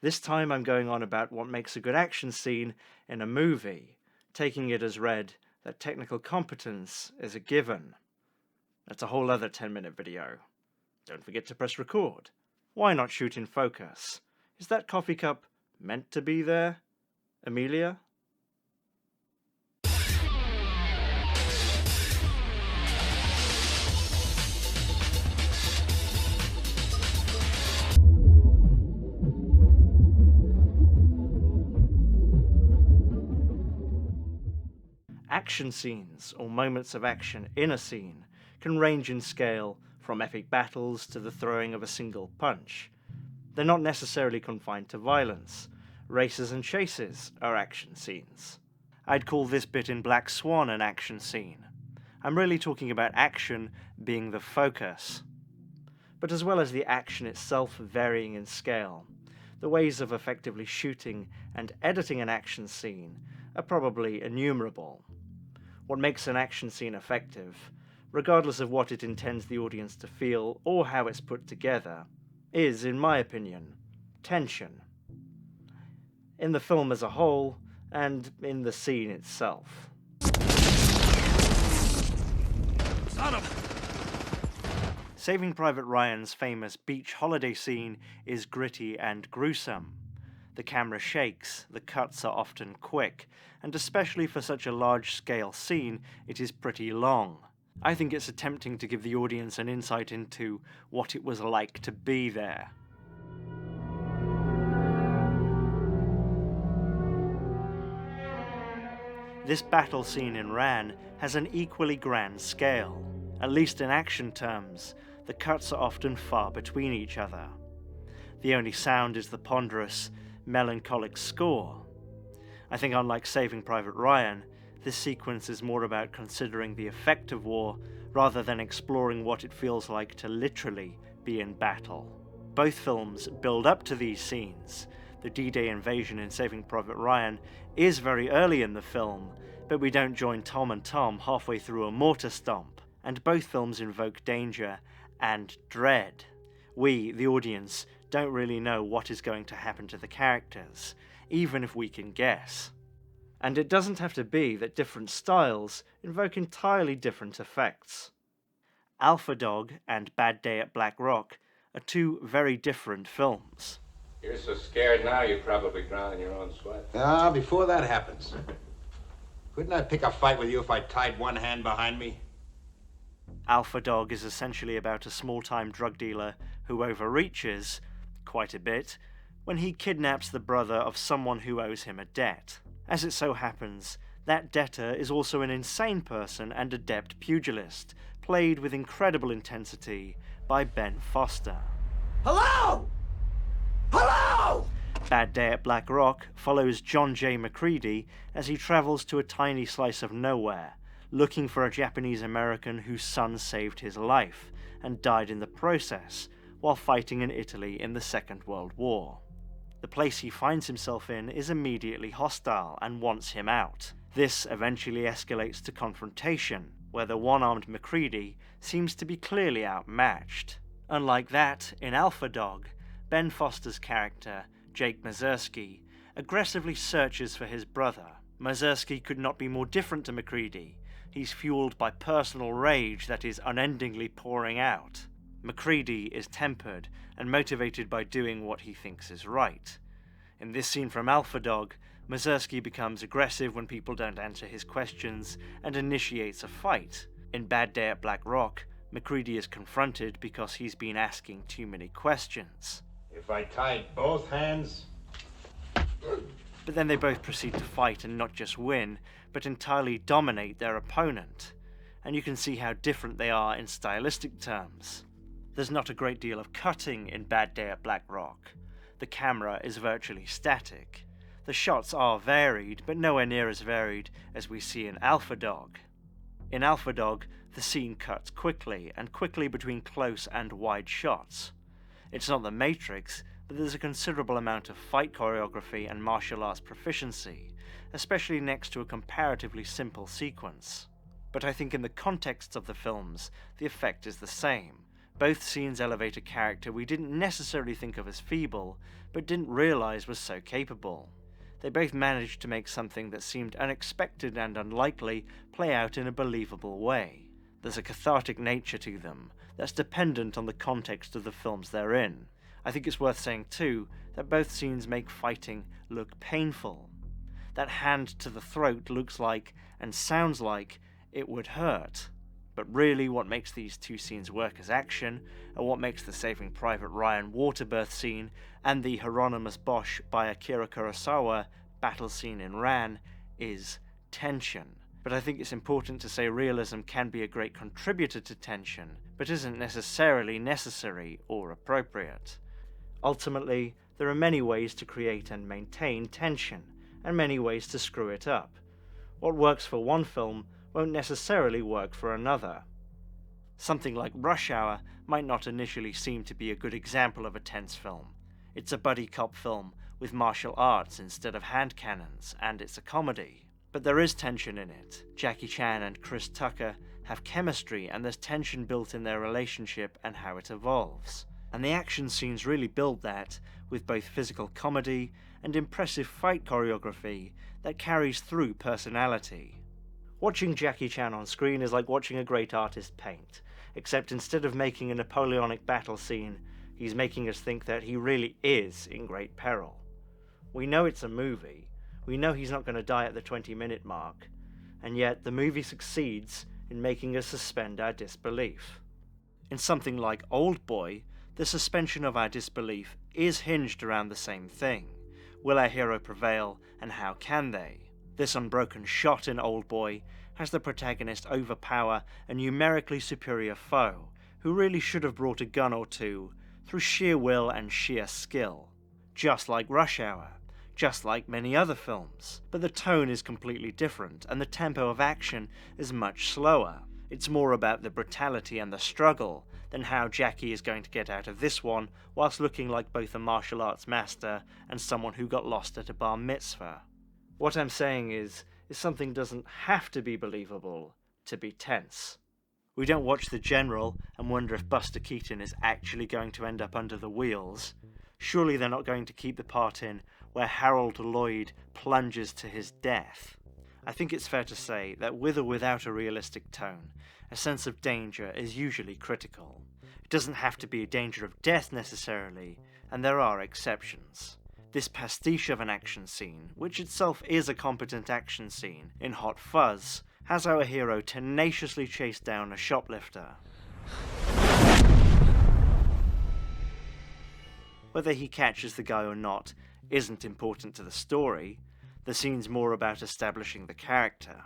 This time I'm going on about what makes a good action scene in a movie, taking it as read that technical competence is a given. That's a whole other 10-minute video. Don't forget to press record. Why not shoot in focus? Is that coffee cup meant to be there, Amelia? Action scenes, or moments of action in a scene, can range in scale from epic battles to the throwing of a single punch. They're not necessarily confined to violence. Races and chases are action scenes. I'd call this bit in Black Swan an action scene. I'm really talking about action being the focus. But as well as the action itself varying in scale, the ways of effectively shooting and editing an action scene are probably innumerable. What makes an action scene effective, regardless of what it intends the audience to feel or how it's put together, is, in my opinion, tension. In the film as a whole, and in the scene itself. Son of... Saving Private Ryan's famous beach holiday scene is gritty and gruesome. The camera shakes, the cuts are often quick, and especially for such a large-scale scene, it is pretty long. I think it's attempting to give the audience an insight into what it was like to be there. This battle scene in Ran has an equally grand scale. At least in action terms, the cuts are often far between each other. The only sound is the ponderous, melancholic score. I think unlike Saving Private Ryan, this sequence is more about considering the effect of war rather than exploring what it feels like to literally be in battle. Both films build up to these scenes. The D-Day invasion in Saving Private Ryan is very early in the film, but we don't join Tom and Tom halfway through a mortar stomp, and both films invoke danger and dread. We, the audience, don't really know what is going to happen to the characters, even if we can guess. And it doesn't have to be that different styles invoke entirely different effects. Alpha Dog and Bad Day at Black Rock are two very different films. You're so scared now you probably drown in your own sweat. Before that happens. Couldn't I pick a fight with you if I tied one hand behind me? Alpha Dog is essentially about a small-time drug dealer who overreaches, quite a bit, when he kidnaps the brother of someone who owes him a debt. As it so happens, that debtor is also an insane person and adept pugilist, played with incredible intensity by Ben Foster. Hello! Hello! Bad Day at Black Rock follows John J. McCready as he travels to a tiny slice of nowhere, looking for a Japanese American whose son saved his life and died in the process while fighting in Italy in the Second World War. The place he finds himself in is immediately hostile and wants him out. This eventually escalates to confrontation, where the one-armed McCready seems to be clearly outmatched. Unlike that, in Alpha Dog, Ben Foster's character, Jake Mazursky, aggressively searches for his brother. Mazursky could not be more different to McCready. He's fueled by personal rage that is unendingly pouring out. McCready is tempered and motivated by doing what he thinks is right. In this scene from Alpha Dog, Mazursky becomes aggressive when people don't answer his questions and initiates a fight. In Bad Day at Black Rock, McCready is confronted because he's been asking too many questions. If I tied both hands... But then they both proceed to fight and not just win, but entirely dominate their opponent. And you can see how different they are in stylistic terms. There's not a great deal of cutting in Bad Day at Black Rock. The camera is virtually static. The shots are varied, but nowhere near as varied as we see in Alpha Dog. In Alpha Dog, the scene cuts quickly, and quickly between close and wide shots. It's not The Matrix, but there's a considerable amount of fight choreography and martial arts proficiency, especially next to a comparatively simple sequence. But I think in the context of the films, the effect is the same, Both scenes elevate a character we didn't necessarily think of as feeble, but didn't realise was so capable. They both managed to make something that seemed unexpected and unlikely play out in a believable way. There's a cathartic nature to them that's dependent on the context of the films they're in. I think it's worth saying too that both scenes make fighting look painful. That hand to the throat looks like and sounds like it would hurt. But really what makes these two scenes work as action, and what makes the Saving Private Ryan water birth scene and the Hieronymus Bosch by Akira Kurosawa battle scene in Ran, is tension. But I think it's important to say realism can be a great contributor to tension, but isn't necessarily necessary or appropriate. Ultimately, there are many ways to create and maintain tension, and many ways to screw it up. What works for one film won't necessarily work for another. Something like Rush Hour might not initially seem to be a good example of a tense film. It's a buddy cop film with martial arts instead of hand cannons, and it's a comedy. But there is tension in it. Jackie Chan and Chris Tucker have chemistry, and there's tension built in their relationship and how it evolves. And the action scenes really build that, with both physical comedy and impressive fight choreography that carries through personality. Watching Jackie Chan on screen is like watching a great artist paint, except instead of making a Napoleonic battle scene, he's making us think that he really is in great peril. We know it's a movie, we know he's not going to die at the 20-minute mark, and yet the movie succeeds in making us suspend our disbelief. In something like Old Boy, the suspension of our disbelief is hinged around the same thing. Will our hero prevail, and how can they? This unbroken shot in Old Boy has the protagonist overpower a numerically superior foe, who really should have brought a gun or two, through sheer will and sheer skill. Just like Rush Hour, just like many other films. But the tone is completely different, and the tempo of action is much slower. It's more about the brutality and the struggle than how Jackie is going to get out of this one whilst looking like both a martial arts master and someone who got lost at a bar mitzvah. What I'm saying is something doesn't have to be believable to be tense. We don't watch The General and wonder if Buster Keaton is actually going to end up under the wheels. Surely they're not going to keep the part in where Harold Lloyd plunges to his death. I think it's fair to say that with or without a realistic tone, a sense of danger is usually critical. It doesn't have to be a danger of death necessarily, and there are exceptions. This pastiche of an action scene, which itself is a competent action scene, in Hot Fuzz, has our hero tenaciously chase down a shoplifter. Whether he catches the guy or not isn't important to the story. The scene's more about establishing the character.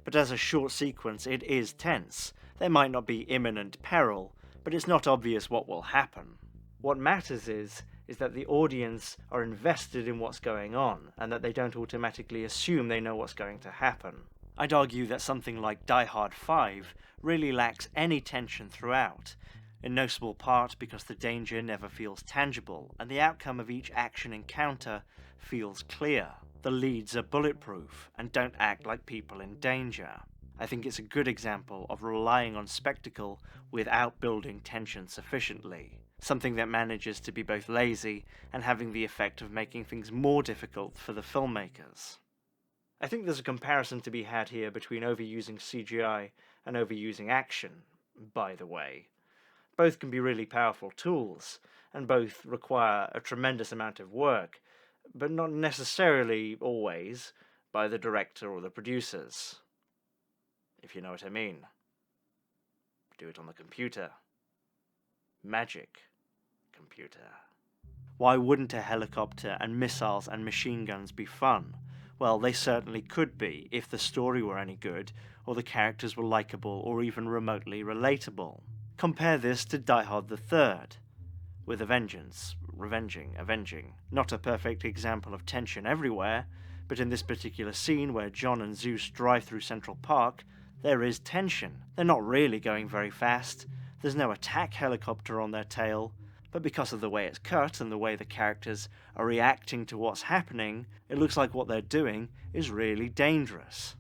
But as a short sequence, it is tense. There might not be imminent peril, but it's not obvious what will happen. What matters is that the audience are invested in what's going on, and that they don't automatically assume they know what's going to happen. I'd argue that something like Die Hard 5 really lacks any tension throughout, in no small part because the danger never feels tangible, and the outcome of each action encounter feels clear. The leads are bulletproof, and don't act like people in danger. I think it's a good example of relying on spectacle without building tension sufficiently. Something that manages to be both lazy and having the effect of making things more difficult for the filmmakers. I think there's a comparison to be had here between overusing CGI and overusing action, by the way. Both can be really powerful tools, and both require a tremendous amount of work, but not necessarily always by the director or the producers. If you know what I mean. Do it on the computer. Magic computer. Why wouldn't a helicopter and missiles and machine guns be fun? Well, they certainly could be if the story were any good, or the characters were likable or even remotely relatable. Compare this to Die Hard the Third, with a vengeance, avenging. Not a perfect example of tension everywhere, but in this particular scene where John and Zeus drive through Central Park, there is tension. They're not really going very fast, there's no attack helicopter on their tail, but because of the way it's cut and the way the characters are reacting to what's happening, it looks like what they're doing is really dangerous.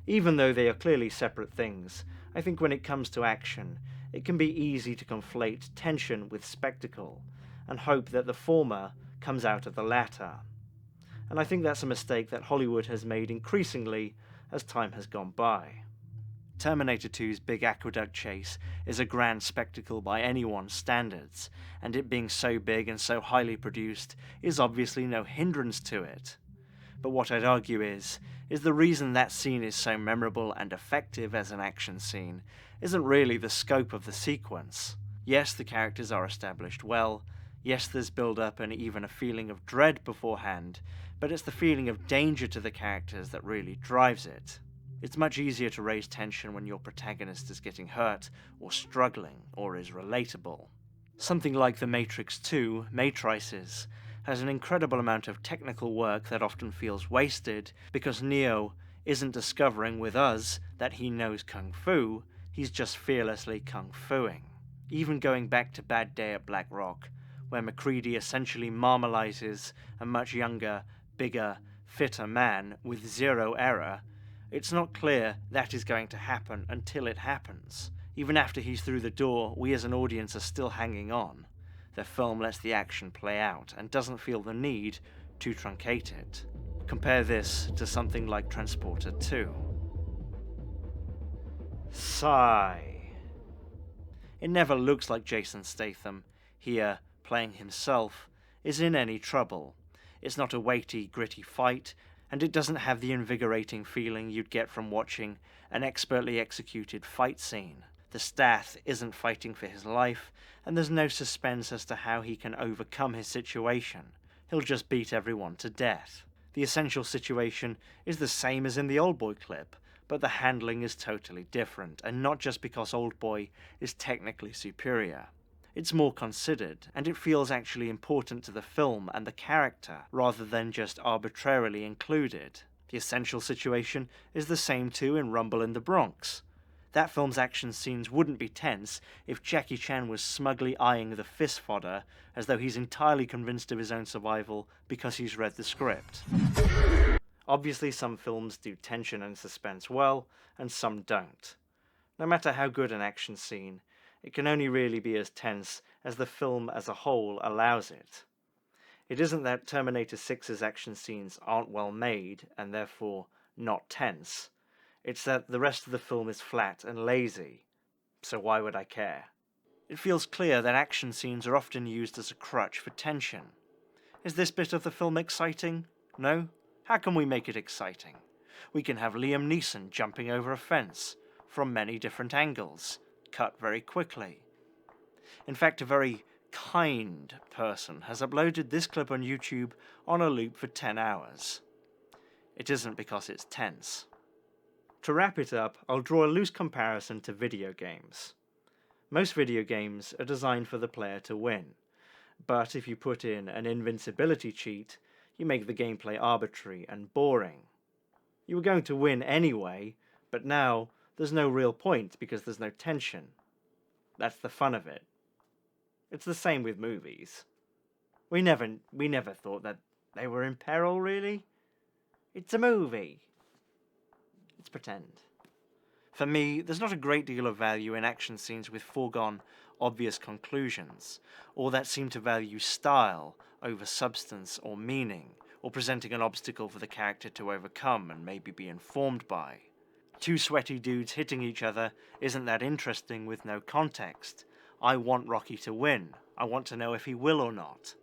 Even though they are clearly separate things, I think when it comes to action, it can be easy to conflate tension with spectacle, and hope that the former comes out of the latter. And I think that's a mistake that Hollywood has made increasingly as time has gone by. Terminator 2's big aqueduct chase is a grand spectacle by anyone's standards, and it being so big and so highly produced is obviously no hindrance to it. But what I'd argue is the reason that scene is so memorable and effective as an action scene isn't really the scope of the sequence. Yes, the characters are established well, yes, there's build-up and even a feeling of dread beforehand, but it's the feeling of danger to the characters that really drives it. It's much easier to raise tension when your protagonist is getting hurt, or struggling, or is relatable. Something like The Matrix 2, Matrices, has an incredible amount of technical work that often feels wasted because Neo isn't discovering with us that he knows Kung Fu, he's just fearlessly Kung Fuing. Even going back to Bad Day at Black Rock, where MacReady essentially marmalizes a much younger, bigger, fitter man with zero error, it's not clear that is going to happen until it happens. Even after he's through the door, we as an audience are still hanging on. The film lets the action play out and doesn't feel the need to truncate it. Compare this to something like Transporter 2. Sigh. It never looks like Jason Statham, here playing himself, is in any trouble. It's not a weighty, gritty fight, and it doesn't have the invigorating feeling you'd get from watching an expertly executed fight scene. The Stath isn't fighting for his life, and there's no suspense as to how he can overcome his situation. He'll just beat everyone to death. The essential situation is the same as in the Oldboy clip, but the handling is totally different, and not just because Oldboy is technically superior. It's more considered, and it feels actually important to the film and the character, rather than just arbitrarily included. The essential situation is the same too in Rumble in the Bronx. That film's action scenes wouldn't be tense if Jackie Chan was smugly eyeing the fist fodder as though he's entirely convinced of his own survival because he's read the script. Obviously, some films do tension and suspense well, and some don't. No matter how good an action scene, it can only really be as tense as the film as a whole allows it. It isn't that Terminator 6's action scenes aren't well made, and therefore not tense. It's that the rest of the film is flat and lazy, so why would I care? It feels clear that action scenes are often used as a crutch for tension. Is this bit of the film exciting? No? How can we make it exciting? We can have Liam Neeson jumping over a fence, from many different angles, cut very quickly. In fact, a very kind person has uploaded this clip on YouTube on a loop for 10 hours. It isn't because it's tense. To wrap it up, I'll draw a loose comparison to video games. Most video games are designed for the player to win, but if you put in an invincibility cheat, you make the gameplay arbitrary and boring. You were going to win anyway, but now there's no real point because there's no tension. That's the fun of it. It's the same with movies. We never thought that they were in peril, really. It's a movie. Let's pretend. For me, there's not a great deal of value in action scenes with foregone, obvious conclusions, or that seem to value style over substance or meaning, or presenting an obstacle for the character to overcome and maybe be informed by. Two sweaty dudes hitting each other isn't that interesting with no context. I want Rocky to win. I want to know if he will or not.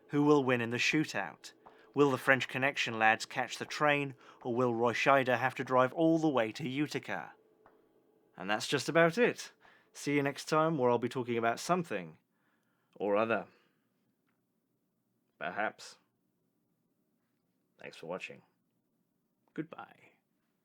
Who will win in the shootout? Will the French Connection lads catch the train, or will Roy Scheider have to drive all the way to Utica? And that's just about it. See you next time, where I'll be talking about something or other. Perhaps. Thanks for watching. Goodbye.